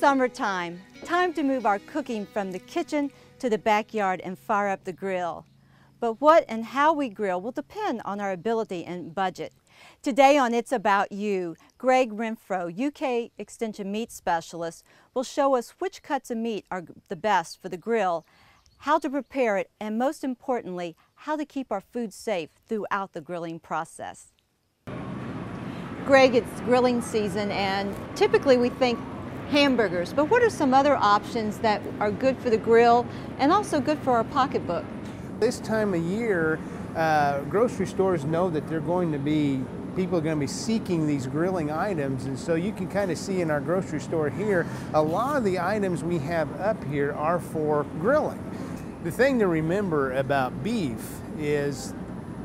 summertime. Time to move our cooking from the kitchen to the backyard and fire up the grill. But what and how we grill will depend on our ability and budget. Today on It's About You, Greg Renfro, UK Extension Meat Specialist, will show us which cuts of meat are the best for the grill, how to prepare it, and most importantly, how to keep our food safe throughout the grilling process. Greg, it's grilling season and typically we think hamburgers, but what are some other options that are good for the grill and also good for our pocketbook? This time of year, grocery stores know that people are going to be seeking these grilling items, and so you can kind of see in our grocery store here, a lot of the items we have up here are for grilling. The thing to remember about beef is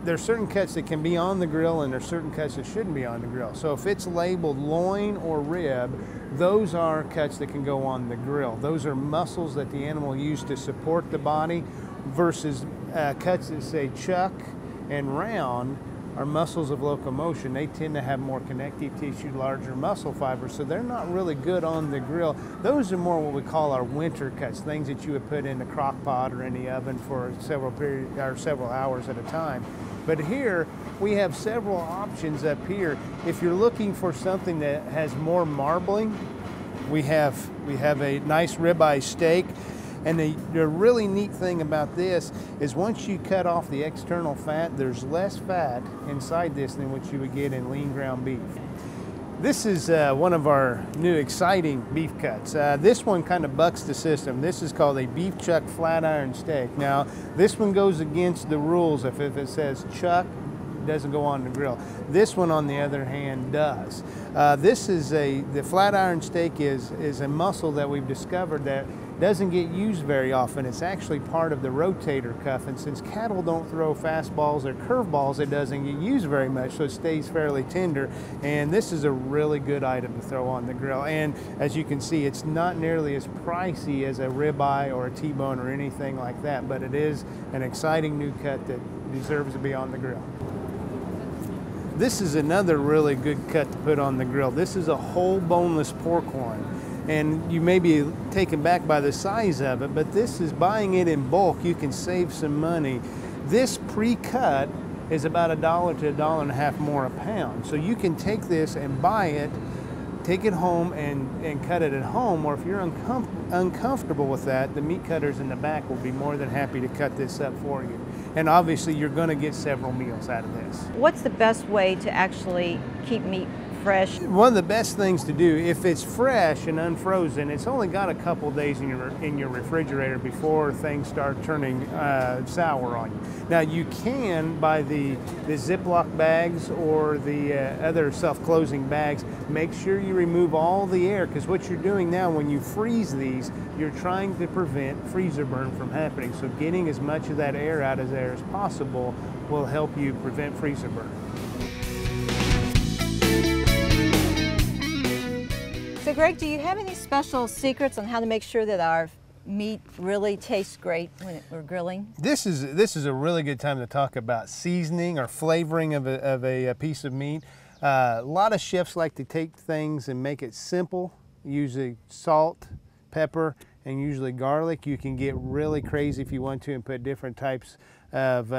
there's certain cuts that can be on the grill and there's certain cuts that shouldn't be on the grill. So if it's labeled loin or rib, those are cuts that can go on the grill. Those are muscles that the animal used to support the body versus cuts that say chuck and round are muscles of locomotion. They tend to have more connective tissue, larger muscle fibers, so they're not really good on the grill. Those are more what we call our winter cuts, things that you would put in the crock pot or in the oven for several hours at a time. But here we have several options up here. If you're looking for something that has more marbling, we have a nice ribeye steak. And the really neat thing about this is once you cut off the external fat, there's less fat inside this than what you would get in lean ground beef. This is one of our new exciting beef cuts. This one kind of bucks the system. This is called a beef chuck flat iron steak. Now, this one goes against the rules. If it says chuck, it doesn't go on the grill. This one, on the other hand, does. The flat iron steak is a muscle that we've discovered that doesn't get used very often. It's actually part of the rotator cuff, and since cattle don't throw fastballs or curveballs, it doesn't get used very much, so it stays fairly tender. And this is a really good item to throw on the grill. And as you can see, it's not nearly as pricey as a ribeye or a T-bone or anything like that, but it is an exciting new cut that deserves to be on the grill. This is another really good cut to put on the grill. This is a whole boneless pork loin. And you may be taken back by the size of it, but this is buying it in bulk. You can save some money. This pre-cut is about $1 to $1.50 more a pound. So you can take this and buy it, take it home and cut it at home, or if you're uncomfortable with that, the meat cutters in the back will be more than happy to cut this up for you. And obviously you're going to get several meals out of this. What's the best way to actually keep meat fresh? One of the best things to do, if it's fresh and unfrozen, it's only got a couple days in your refrigerator before things start turning sour on you. Now you can buy the Ziploc bags or the other self-closing bags. Make sure you remove all the air, because what you're doing now when you freeze these, you're trying to prevent freezer burn from happening. So getting as much of that air out of there as possible will help you prevent freezer burn. So Greg, do you have any special secrets on how to make sure that our meat really tastes great when we're grilling? This is a really good time to talk about seasoning or flavoring of a piece of meat. A lot of chefs like to take things and make it simple, usually salt, pepper, and usually garlic. You can get really crazy if you want to and put different types of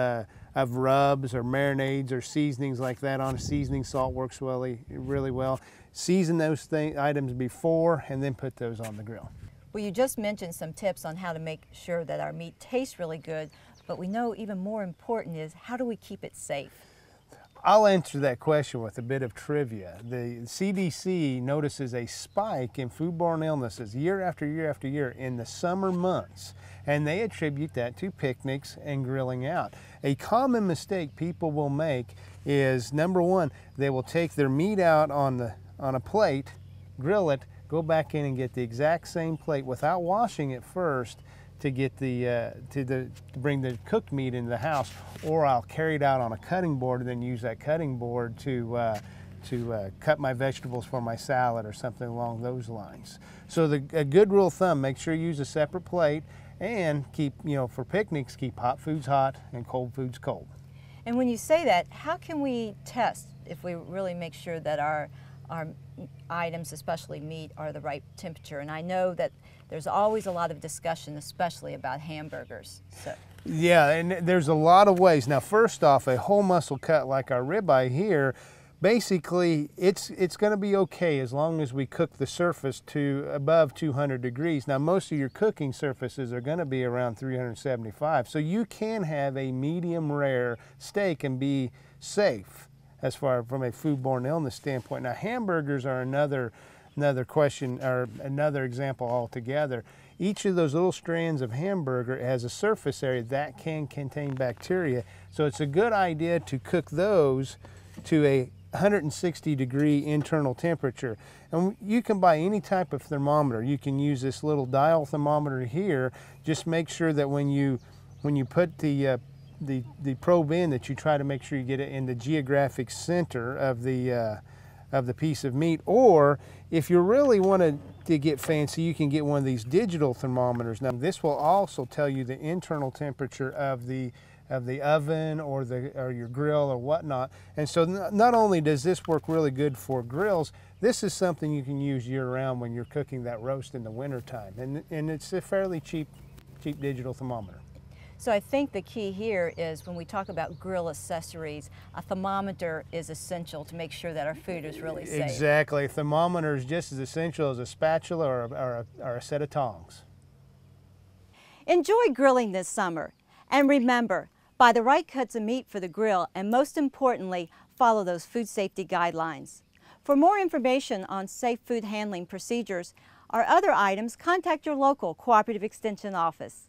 rubs or marinades or seasonings like that on. Seasoning salt works really well. Season those items before and then put those on the grill. Well, you just mentioned some tips on how to make sure that our meat tastes really good, but we know even more important is how do we keep it safe? I'll answer that question with a bit of trivia. The CDC notices a spike in foodborne illnesses year after year after year in the summer months, and they attribute that to picnics and grilling out. A common mistake people will make is, number one, they will take their meat out on a plate, grill it, go back in and get the exact same plate without washing it first to get to bring the cooked meat into the house, or I'll carry it out on a cutting board and then use that cutting board to cut my vegetables for my salad or something along those lines. So a good rule of thumb, make sure you use a separate plate, and keep, for picnics, keep hot foods hot and cold foods cold. And when you say that, how can we test if we really make sure that our our items, especially meat, are the right temperature. And I know that there's always a lot of discussion, especially about hamburgers. So. Yeah, and there's a lot of ways. Now, first off, a whole muscle cut like our ribeye here, basically it's going to be okay as long as we cook the surface to above 200 degrees. Now, most of your cooking surfaces are going to be around 375, so you can have a medium rare steak and be safe as far from a foodborne illness standpoint. Now, hamburgers are another question, or another example altogether. Each of those little strands of hamburger has a surface area that can contain bacteria, so it's a good idea to cook those to a 160 degree internal temperature. And you can buy any type of thermometer. You can use this little dial thermometer here. Just make sure that when you put the probe in, that you try to make sure you get it in the geographic center of the piece of meat. Or if you really want to get fancy, you can get one of these digital thermometers. Now, this will also tell you the internal temperature of the oven or your grill or whatnot. And so not only does this work really good for grills, this is something you can use year-round when you're cooking that roast in the wintertime. And it's a fairly cheap digital thermometer. So I think the key here is when we talk about grill accessories, a thermometer is essential to make sure that our food is really safe. Exactly. A thermometer is just as essential as a spatula or a set of tongs. Enjoy grilling this summer. And remember, buy the right cuts of meat for the grill, and most importantly, follow those food safety guidelines. For more information on safe food handling procedures or other items, contact your local Cooperative Extension office.